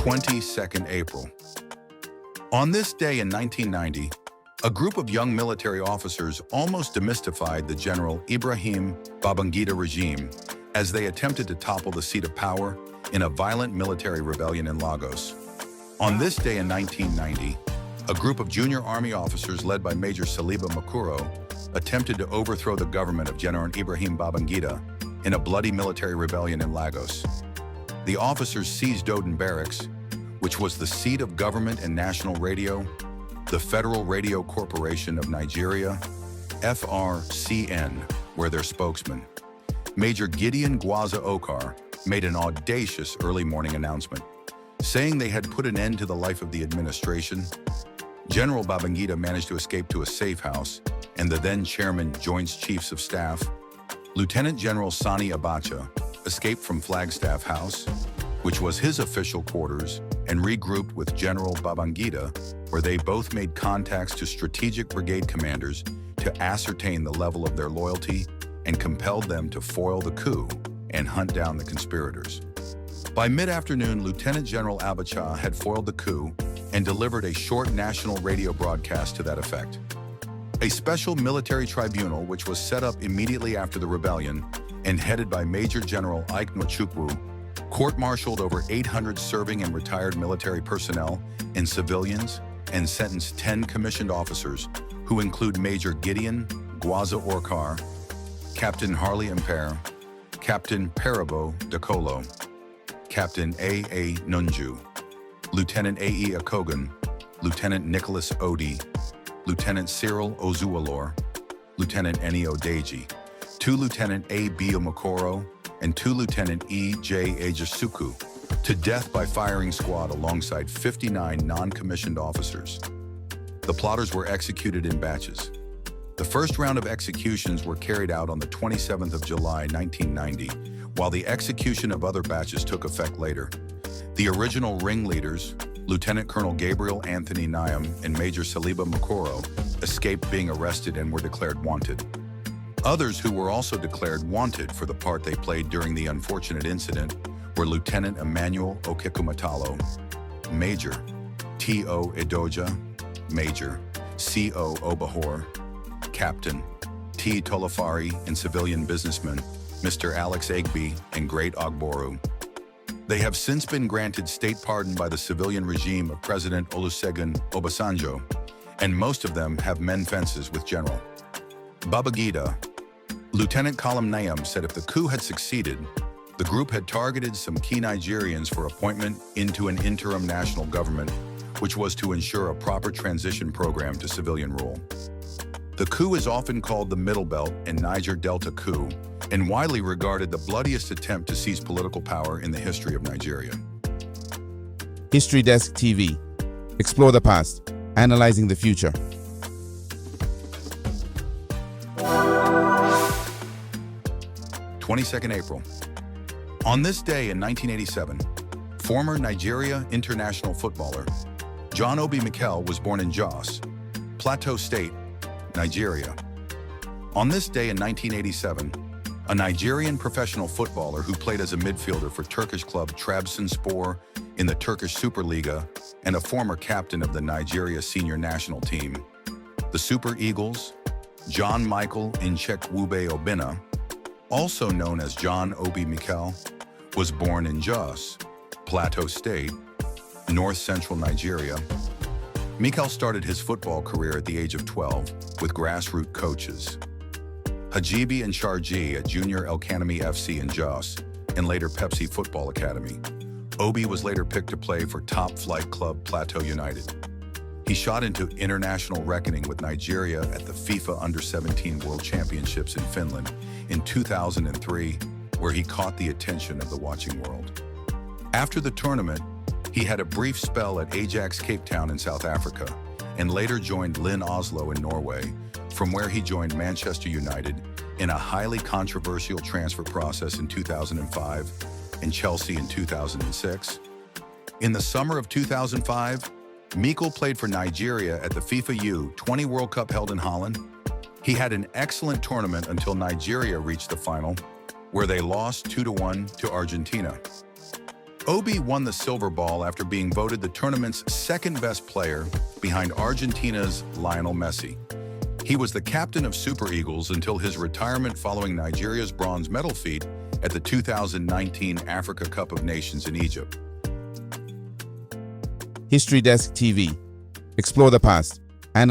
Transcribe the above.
22nd April. On this day in 1990, a group of young military officers almost demystified the General Ibrahim Babangida regime as they attempted to topple the seat of power in a violent military rebellion in Lagos. On this day in 1990, a group of junior army officers led by Major Saliba Makuro attempted to overthrow the government of General Ibrahim Babangida in a bloody military rebellion in Lagos. The officers seized Doden Barracks, which was the seat of government and national radio, the Federal Radio Corporation of Nigeria, FRCN, were their spokesman. Major Gideon Gwaza Okar made an audacious early morning announcement, saying they had put an end to the life of the administration. General Babangida managed to escape to a safe house, and the then chairman Joint Chiefs of Staff, Lieutenant General Sani Abacha, escaped from Flagstaff House, which was his official quarters, and regrouped with General Babangida, where they both made contacts to strategic brigade commanders to ascertain the level of their loyalty and compelled them to foil the coup and hunt down the conspirators. By mid-afternoon, Lieutenant General Abacha had foiled the coup and delivered a short national radio broadcast to that effect. A special military tribunal, which was set up immediately after the rebellion and headed by Major General Ike Nwachukwu, court-martialed over 800 serving and retired military personnel and civilians and sentenced 10 commissioned officers, who include Major Gideon Gwaza Okar, Captain Harley Impere, Captain Perabo Dakolo, Captain A.A. Nunju, Lieutenant A.E. Akogan, Lieutenant Nicholas Odi, Lieutenant Cyril Ozualor, Lieutenant Eni Odeji, 2 Lieutenant A.B. Omokoro, and 2 Lieutenant E.J. Ejisuku, to death by firing squad alongside 59 non-commissioned officers. The plotters were executed in batches. The first round of executions were carried out on the 27th of July, 1990, while the execution of other batches took effect later. The original ringleaders, Lieutenant Colonel Gabriel Anthony Nyam and Major Saliba Makuro, escaped being arrested and were declared wanted. Others who were also declared wanted for the part they played during the unfortunate incident were Lieutenant Emmanuel Okekumatalo, Major T.O. Edoja, Major C.O. Obahor, Captain T. Tolafari, and civilian businessman Mr. Alex Egbe and Great Ogboru. They have since been granted state pardon by the civilian regime of President Olusegun Obasanjo, and most of them have mend fences with General Babangida. Lieutenant Column Nayam said if the coup had succeeded, the group had targeted some key Nigerians for appointment into an interim national government, which was to ensure a proper transition program to civilian rule. The coup is often called the Middle Belt and Niger Delta coup, and widely regarded the bloodiest attempt to seize political power in the history of Nigeria. History Desk TV. Explore the past, analyzing the future. April. On this day in 1987, former Nigeria international footballer John Obi Mikel was born in Jos, Plateau State, Nigeria. On this day in 1987, a Nigerian professional footballer who played as a midfielder for Turkish club Trabzonspor in the Turkish Superliga and a former captain of the Nigeria senior national team, the Super Eagles, John Michael Nchekwube Obinna, also known as John Obi Mikel, was born in Jos, Plateau State, north-central Nigeria. Mikel started his football career at the age of 12 with grassroots coaches Hajibi and Sharji at Junior Elkanami FC in Jos, and later Pepsi Football Academy. Obi was later picked to play for top-flight club Plateau United. He shot into international reckoning with Nigeria at the FIFA Under-17 World Championships in Finland in 2003, where he caught the attention of the watching world. After the tournament, he had a brief spell at Ajax Cape Town in South Africa, and later joined Lyn Oslo in Norway, from where he joined Manchester United in a highly controversial transfer process in 2005 and Chelsea in 2006. In the summer of 2005, Mikel played for Nigeria at the FIFA U20 World Cup held in Holland. He had an excellent tournament until Nigeria reached the final, where they lost 2-1 to Argentina. Obi won the silver ball after being voted the tournament's second-best player behind Argentina's Lionel Messi. He was the captain of Super Eagles until his retirement following Nigeria's bronze medal feat at the 2019 Africa Cup of Nations in Egypt. History Desk TV. Explore the past,